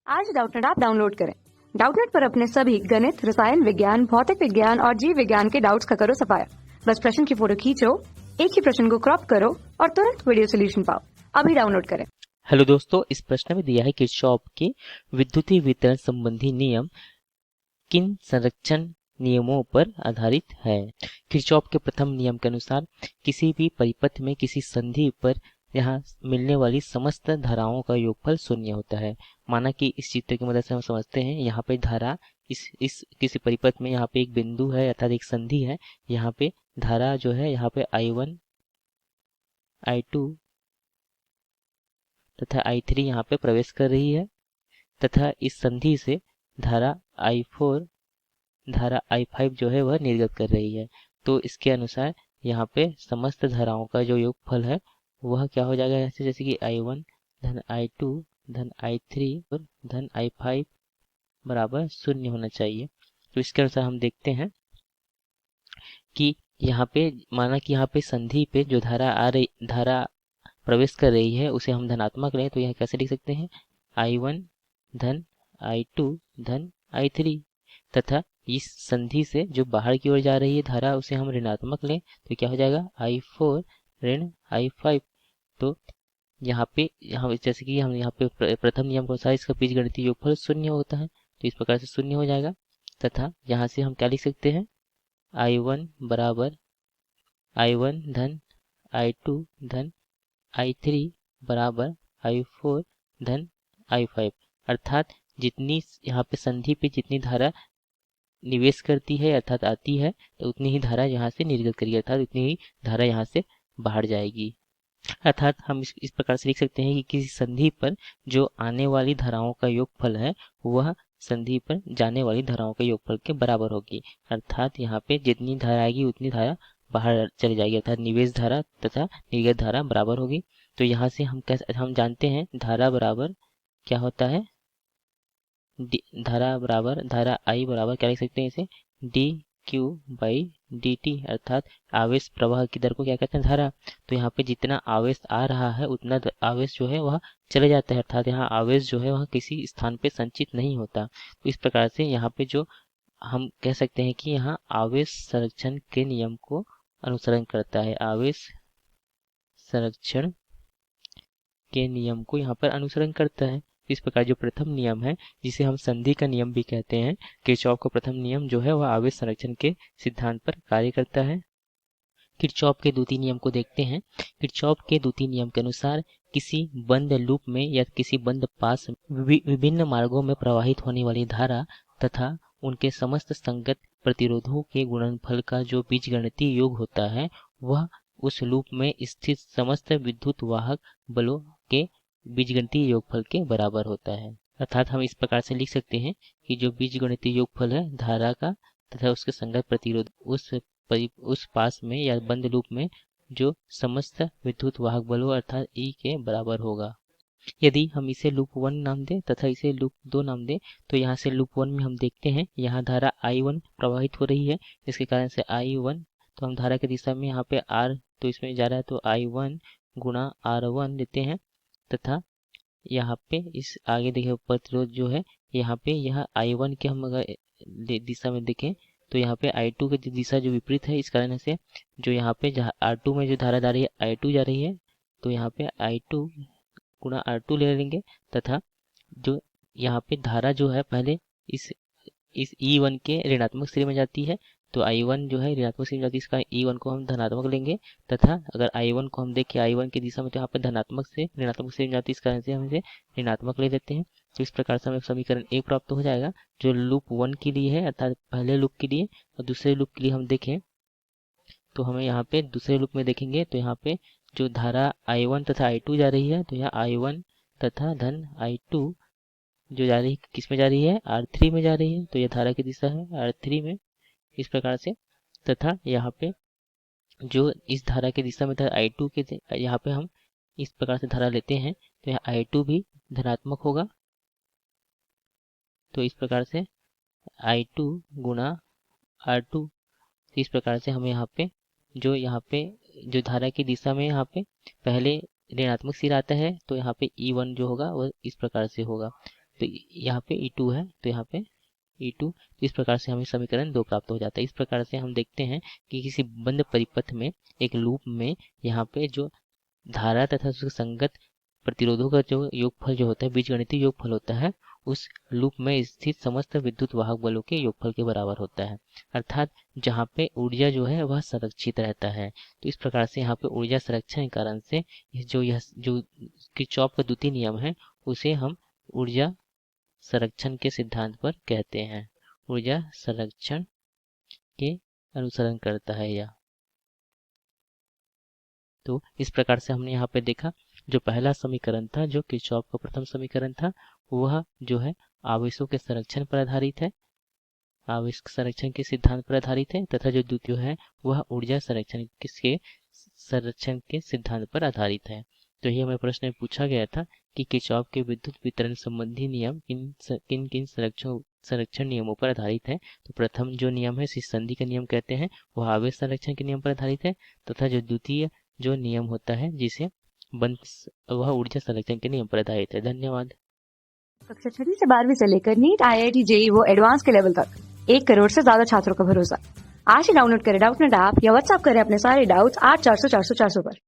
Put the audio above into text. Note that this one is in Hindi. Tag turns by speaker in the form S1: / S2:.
S1: आज डाउटनेट ऐप डाउनलोड करें। डाउटनेट पर अपने सभी गणित, रसायन विज्ञान, भौतिक विज्ञान और जीव विज्ञान के डाउट्स का करो सफाया। बस प्रश्न की फोटो खींचो, एक ही प्रश्न को क्रॉप करो और तुरंत वीडियो सोल्यूशन पाओ। अभी डाउनलोड करें।
S2: हेलो दोस्तों, इस प्रश्न में दिया है किरचॉफ के विद्युतीय वितरण संबंधी नियम किन संरक्षण नियमों पर आधारित है। किरचॉफ के प्रथम नियम के अनुसार किसी भी परिपथ में किसी संधि पर यहाँ मिलने वाली समस्त धाराओं का योगफल शून्य होता है। माना कि इस चित्र की मदद से हम समझते हैं, यहाँ पे धारा इस किसी परिपथ में यहाँ पे एक बिंदु है अर्थात एक संधि है। यहाँ पे धारा जो है यहाँ पे I1 I2 तथा I3 यहाँ पे प्रवेश कर रही है तथा इस संधि से धारा I4 धारा I5 जो है वह निर्गत कर रही है। तो इसके अनुसार यहाँ पे समस्त धाराओं का जो योगफल है वह क्या हो जाएगा, ऐसे जैसे कि I1 धन I2 धन I3 और धन I5 बराबर शून्य होना चाहिए। तो इसके अनुसार हम देखते हैं कि यहाँ पे माना कि यहाँ पे संधि पे जो धारा प्रवेश कर रही है उसे हम धनात्मक लें तो यह कैसे लिख सकते हैं, I1 धन I2 धन I3 तथा इस संधि से जो बाहर की ओर जा रही है धारा उसे हम ऋणात्मक लें तो क्या हो जाएगा, I4 ऋण I5। तो यहाँ जैसे कि हम यहाँ पे प्रथम नियम के अनुसार इसका बीजगणितीय योगफल शून्य होता है तो इस प्रकार से शून्य हो जाएगा। तथा यहाँ से हम क्या लिख सकते हैं, I1 बराबर I1 धन I2 धन I3 बराबर I4 धन I5। अर्थात जितनी यहाँ पे संधि पे जितनी धारा निवेश करती है अर्थात आती है तो उतनी ही धारा यहाँ से निर्गत करेगी अर्थात उतनी ही धारा यहाँ से बाहर जाएगी। अर्थात हम इस प्रकार से लिख सकते हैं कि किसी संधि पर जो आने वाली धाराओं का योगफल है वह संधि पर जाने वाली धाराओं के योगफल के बराबर होगी। अर्थात यहाँ पे जितनी धारा आएगी उतनी धारा बाहर चली जाएगी अर्थात निवेश धारा तथा निर्गत धारा बराबर होगी। तो यहाँ से हम जानते हैं धारा बराबर क्या होता है, धारा I बराबर क्या लिख सकते हैं इसे, dQ/dt अर्थात आवेश प्रवाह की दर को क्या कहते हैं, धारा। तो यहाँ पे जितना आवेश आ रहा है उतना आवेश जो है वह चले जाता है अर्थात यहाँ आवेश जो है वह किसी स्थान पे संचित नहीं होता। तो इस प्रकार से यहाँ पे जो हम कह सकते हैं कि यहाँ आवेश संरक्षण के नियम को अनुसरण करता है, आवेश संरक्षण के नियम को यहाँ पर अनुसरण करता है। इस प्रकार जो प्रथम नियम है जिसे हम संधि का नियम भी कहते हैं, किरचॉफ का प्रथम नियम जो है वह आवेश संरक्षण के सिद्धांत पर कार्य करता है। किरचॉफ के द्वितीय नियम को देखते हैं। किरचॉफ के द्वितीय नियम के अनुसार किसी बंद लूप में या किसी बंद पास विभिन्न मार्गों में प्रवाहित होने वाली धारा तथा उनके समस्त संगत प्रतिरोधों के गुणनफल का जो बीजगणितीय योग होता है वह उस लूप में स्थित समस्त विद्युत वाहक बलों के बीजगणितीय योगफल के बराबर होता है। अर्थात हम इस प्रकार से लिख सकते हैं कि जो बीजगणितीय योगफल है धारा का तथा उसके संगत प्रतिरोध उस पास में या बंद लूप में जो समस्त विद्युत वाहक बलों अर्थात E के बराबर होगा। यदि हम इसे लूप 1 नाम दें तथा इसे लूप 2 नाम दें तो यहाँ से लूप 1 में हम देखते हैं यहाँ धारा I1 प्रवाहित हो रही है, इसके कारण से I1 तो हम धारा की दिशा में यहाँ पे R तो इसमें जा रहा है तो I1 गुणा R1 लेते हैं तथा यहाँ पे इस आगे देखिए प्रतिरोध जो है यहाँ पे यह I1 के हम अगर दिशा में देखें तो यहाँ पे I2 की दिशा जो विपरीत है, इस कारण से जो यहाँ पे R2 में जो धारा जा रही है I2 जा रही है तो यहाँ पे I2 गुणा R2 ले लेंगे तथा जो यहाँ पे धारा जो है पहले इस E1 के ऋणात्मक सिरे में जाती है तो I1 जो है ऋणात्मक सिरे में जाती है, इसका E1 को हम धनात्मक लेंगे तथा अगर I1 को हम देखें I1 की दिशा में तो यहाँ पे धनात्मक से ऋणात्मक सिरे में जाती है, इस कारण से हम इसे ऋणात्मक ले लेते हैं। तो इस प्रकार से हमें समीकरण 1 प्राप्त हो जाएगा जो लूप 1 के लिए है अर्थात पहले लूप के लिए। और दूसरे लूप के लिए हम देखें तो हमें यहाँ पे दूसरे लूप में देखेंगे तो यहाँ पे जो धारा I1 तथा I2 जा रही है तो यहाँ I1 तथा धन I2 जो जा रही है किस में जा रही है, R3 में जा रही है तो यह धारा की दिशा है R3 में, इस प्रकार से। तथा यहाँ पे जो इस धारा की दिशा में था I2 के यहाँ पे हम इस प्रकार से धारा लेते हैं तो यहाँ I2 भी धनात्मक होगा। तो इस प्रकार से I2 गुणा R2, इस प्रकार से हमें यहाँ पे जो धारा की दिशा में यहाँ पे पहले ऋणात्मक सिरा आता है तो यहाँ पे E1 जो होगा वह इस प्रकार से होगा। तो यहाँ पे E2 है, तो यहाँ पे E2, इस प्रकार से हमें समीकरण 2 प्राप्त हो जाता है। इस प्रकार से हम देखते हैं कि किसी बंद परिपथ में एक लूप में यहाँ पे जो धारा तथा उसके संगत प्रतिरोधों का जो योगफल जो होता है, बीजगणितीय योगफल होता है, उस लूप में स्थित समस्त विद्युत वाहक बलों के योगफल के बराबर होता है। अर्थात जहाँ पे ऊर्जा जो है वह संरक्षित रहता है। तो इस प्रकार से यहाँ पे ऊर्जा संरक्षण के कारण से यह जो किरचॉफ का द्वितीय नियम है उसे हम ऊर्जा संरक्षण के सिद्धांत पर कहते हैं। ऊर्जा संरक्षण के अनुसरण करता है यह। तो इस प्रकार से हमने यहाँ पे देखा जो पहला समीकरण था, जो किरचॉफ का प्रथम समीकरण था, वह जो है आवेशों के संरक्षण पर आधारित है, आवेश संरक्षण के सिद्धांत पर आधारित है, तथा जो द्वितीय है वह ऊर्जा संरक्षण के सिद्धांत पर आधारित है। तो यही हमें प्रश्न में पूछा गया था कि किरचॉफ के विद्युत वितरण संबंधी नियम किन किन संरक्षण नियमों पर आधारित है। तो प्रथम जो नियम है, इसे संधि का नियम कहते हैं, वह आवेश संरक्षण के नियम पर आधारित है, तथा जो द्वितीय जो नियम होता है जिसे वह ऊर्जा संरक्षण के नियम पर आधारित है। धन्यवाद।
S1: कक्षा 6वीं से 12वीं से लेकर नीट, IIT, JEE वो एडवांस के लेवल तक 1 करोड़ से ज्यादा छात्रों का भरोसा। आज ही डाउनलोड करें डाउटनेट ऐप या व्हाट्सएप करें अपने सारे डाउट्स 8400 400 400 पर।